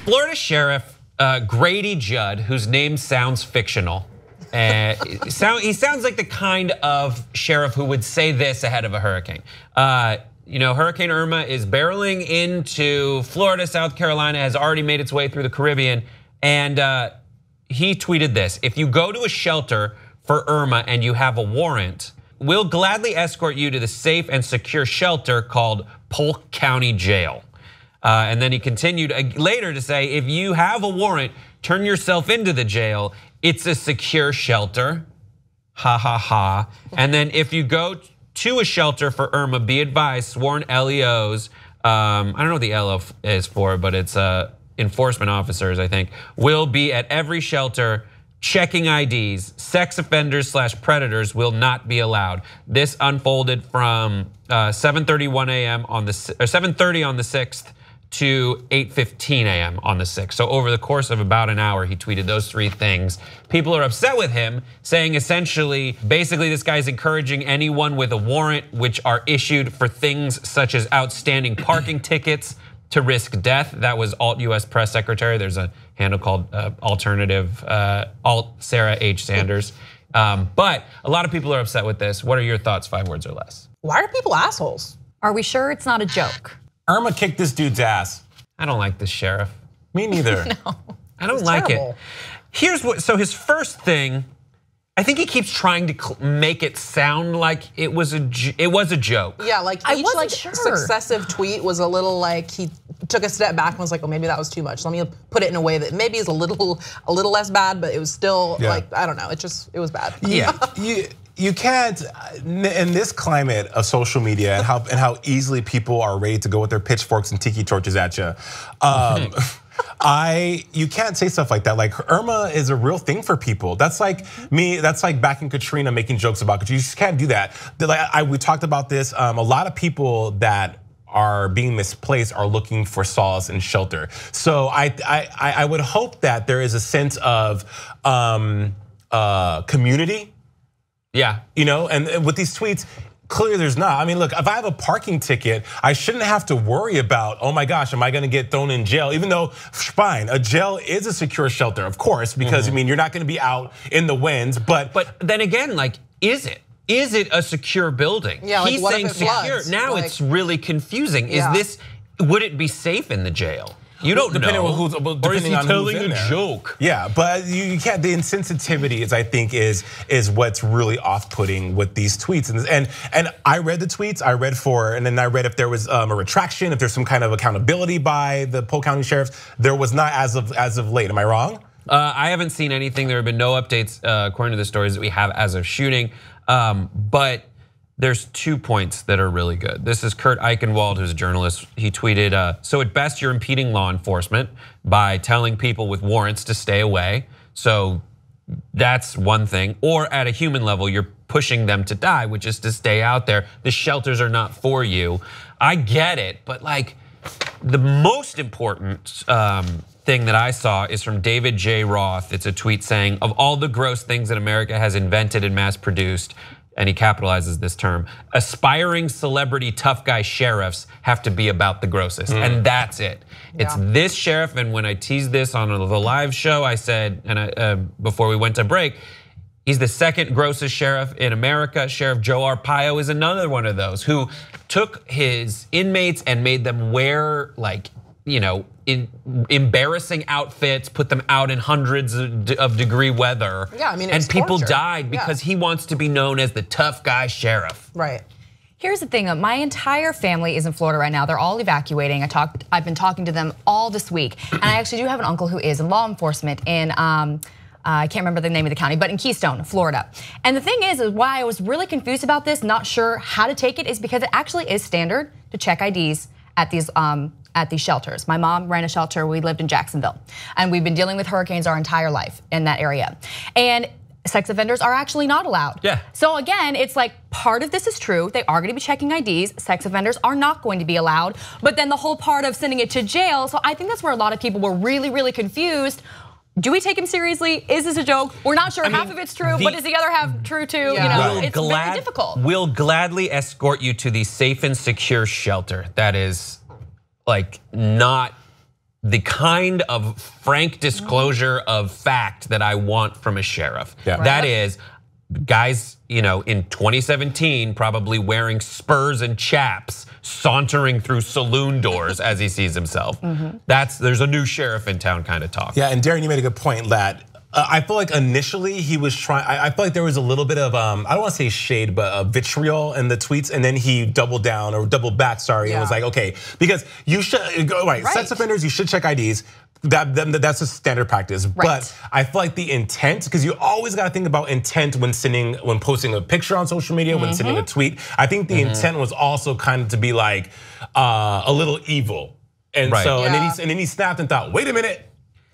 Florida Sheriff Grady Judd, whose name sounds fictional. He sounds like the kind of sheriff who would say this ahead of a hurricane. Hurricane Irma is barreling into Florida, South Carolina, has already made its way through the Caribbean. And he tweeted this: if you go to a shelter for Irma and you have a warrant, we'll gladly escort you to the safe and secure shelter called Polk County Jail. And then he continued later to say, if you have a warrant, turn yourself into the jail. It's a secure shelter, ha ha ha. And then if you go to a shelter for Irma, be advised, sworn LEOs, I don't know what the LO is for, but it's enforcement officers, I think, will be at every shelter checking IDs. Sex offenders / predators will not be allowed. This unfolded from 7:31 a.m. on the 7:30 on the 6th to 8:15 a.m. on the 6th. So over the course of about an hour, he tweeted those 3 things. People are upset with him, saying essentially, basically this guy's encouraging anyone with a warrant, which are issued for things such as outstanding parking tickets, to risk death. That was Alt US Press Secretary. There's a handle called Alternative, Alt Sarah H. Sanders. But a lot of people are upset with this. What are your thoughts, 5 words or less? Why are people assholes? Are we sure it's not a joke? Irma kicked this dude's ass. I don't like this sheriff. Me neither. No. I don't like it. Here's what, so his first thing, I think he keeps trying to make it sound like it was a joke. Yeah, like I each wasn't sure. successive tweet was a little like he took a step back and was like, oh, maybe that was too much. Let me put it in a way that maybe is a little less bad, but it was still like, I don't know, it was bad. Yeah, you can't, in this climate of social media and how easily people are ready to go with their pitchforks and tiki torches at you. You can't say stuff like that. Like Irma is a real thing for people. That's like me. That's like back in Katrina making jokes about Katrina. You just can't do that. We talked about this. A lot of people that are being misplaced are looking for solace and shelter. So I would hope that there is a sense of community. Yeah, and with these tweets. Clearly there's not. I mean, look, if I have a parking ticket, I shouldn't have to worry about, oh my gosh, am I gonna get thrown in jail? Even though, fine, a jail is a secure shelter, of course, because I mean, you're not gonna be out in the winds, but then again, like, is it? Is it a secure building? Yeah, like, he's what saying if it secure. floods? Now Like, it's really confusing. Would it be safe in the jail? You don't depending know. On who's, or is he telling a joke? Yeah, but you can't. The insensitivity is, I think, is what's really off-putting with these tweets. And I read the tweets. I read and then I read if there was a retraction, if there's some kind of accountability by the Polk County sheriffs. There was not as of late. Am I wrong? I haven't seen anything. There have been no updates according to the stories that we have as of shooting. But there's 2 points that are really good. This is Kurt Eichenwald, who's a journalist. He tweeted, so at best you're impeding law enforcement by telling people with warrants to stay away. So that's one thing. Or at a human level, you're pushing them to die, which is to stay out there. The shelters are not for you. I get it, but like the most important thing that I saw is from David J. Roth. It's a tweet saying, of all the gross things that America has invented and mass produced, and he capitalizes this term, aspiring celebrity tough guy sheriffs have to be about the grossest, and that's it. Yeah. It's this sheriff, and when I teased this on the live show, I said, and before we went to break, he's the second grossest sheriff in America. Sheriff Joe Arpaio is another one of those who took his inmates and made them wear like, embarrassing outfits, put them out in hundreds of degree weather. Yeah, I mean, and people torture. died because he wants to be known as the tough guy sheriff. Right. Here's the thing, my entire family is in Florida right now. They're all evacuating. I've been talking to them all this week. And I actually do have an uncle who is in law enforcement in, I can't remember the name of the county, but in Keystone, Florida. And the thing is why I was really confused about this, not sure how to take it, is because it actually is standard to check IDs at these shelters. My mom ran a shelter, we lived in Jacksonville. And we've been dealing with hurricanes our entire life in that area. And sex offenders are actually not allowed. Yeah. So again, it's like part of this is true. They are gonna be checking IDs. Sex offenders are not going to be allowed. But then the whole part of sending it to jail, so I think that's where a lot of people were really, really confused. Do we take him seriously? Is this a joke? We're not sure. Half of it's true, but is the other half true too? Yeah. It's very difficult. We'll gladly escort you to the safe and secure shelter. That is like not the kind of frank disclosure of fact that I want from a sheriff. Yeah. That is, guys, in 2017, probably wearing spurs and chaps, sauntering through saloon doors as he sees himself. There's a new sheriff in town kind of talk. Yeah, and Darren, you made a good point that I feel like initially he was trying, I feel like there was a little bit of, I don't want to say shade, but vitriol in the tweets, and then he doubled down or doubled back, and was like, okay, because you should, right, sex offenders, you should check IDs. That's a standard practice, but I feel like the intent, because you always got to think about intent when posting a picture on social media, when sending a tweet. I think the intent was also kind of to be like a little evil, and so and then he snapped and thought, wait a minute.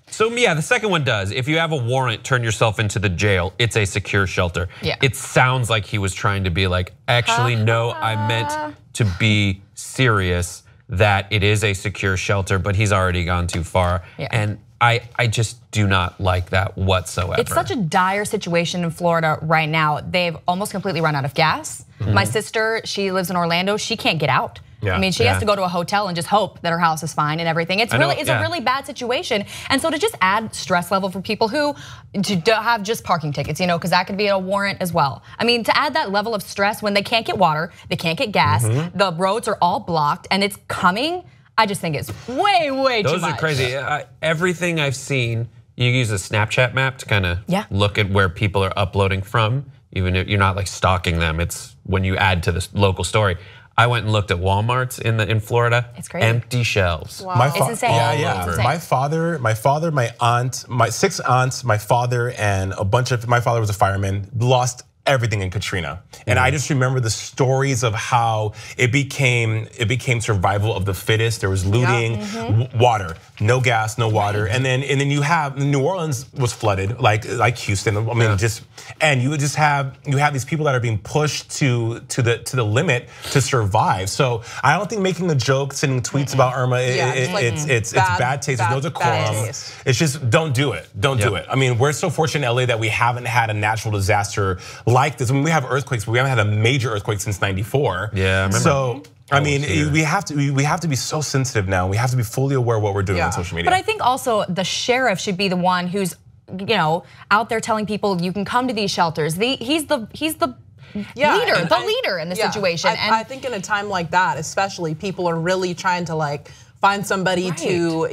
So yeah, the second one does. If you have a warrant, turn yourself into the jail. It's a secure shelter. Yeah. It sounds like he was trying to be like, actually, no, I meant to be serious that it is a secure shelter, but he's already gone too far. Yeah. And I just do not like that whatsoever. It's such a dire situation in Florida right now. They've almost completely run out of gas. My sister, she lives in Orlando. She can't get out. Yeah. I mean, she has to go to a hotel and just hope that her house is fine and everything. It's a really bad situation. And so to just add stress level for people who have just parking tickets, because that could be a warrant as well. I mean, to add that level of stress when they can't get water, they can't get gas, the roads are all blocked and it's coming, I just think it's way, way too much. Those are crazy. Everything I've seen, you use a Snapchat map to kind of look at where people are uploading from, even if you're not like stalking them. It's when you add to this local story. I went and looked at Walmarts in Florida. It's crazy. Empty shelves. Wow. It's insane. Yeah. It's insane. My father, my aunt, my 6 aunts, my father, and my father was a fireman, lost everything in Katrina. And I just remember the stories of how it became survival of the fittest. There was looting, water, no gas, no water. And then you have New Orleans was flooded like Houston. I mean, and you have these people that are being pushed to the limit to survive. So I don't think making a joke, sending tweets about Irma, it's bad taste. There's no decorum. It's just don't do it. Don't do it. I mean, we're so fortunate in LA that we haven't had a natural disaster like this. I mean, we have earthquakes, but we haven't had a major earthquake since '94. Yeah, I remember. So I mean, we have to be so sensitive now. We have to be fully aware of what we're doing on social media. But I think also the sheriff should be the one who's out there telling people you can come to these shelters. He's the leader in the situation. And I think in a time like that, especially, people are really trying to find somebody to,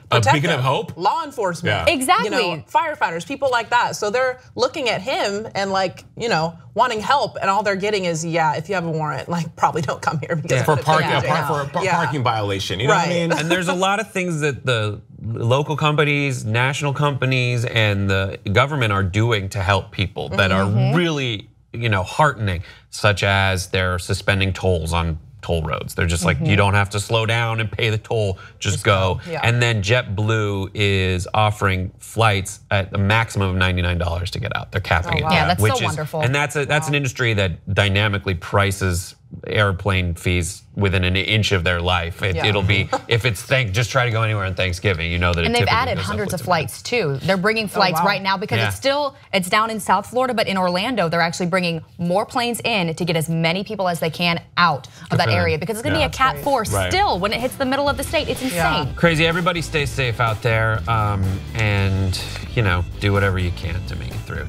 protect beacon them. of hope. Law enforcement. Yeah. Exactly. Firefighters, people like that. So they're looking at him and wanting help, and all they're getting is, if you have a warrant, probably don't come here because for parking violation. You know what I mean? And there's a lot of things that the local companies, national companies, and the government are doing to help people that are really, heartening, such as they're suspending tolls on toll roads. They're just like, you don't have to slow down and pay the toll, just go. Yeah. And then JetBlue is offering flights at a maximum of $99 to get out. They're capping it. Yeah, that's so wonderful. And that's an industry that dynamically prices airplane fees within an inch of their life. It'll be, if it's just try to go anywhere on Thanksgiving, that and they've added hundreds of flights too. They're bringing flights right now because it's down in South Florida, but in Orlando, they're actually bringing more planes in to get as many people as they can out of that area because it's gonna be a Cat 4 still when it hits the middle of the state. It's insane. Crazy, everybody stay safe out there and do whatever you can to make it through.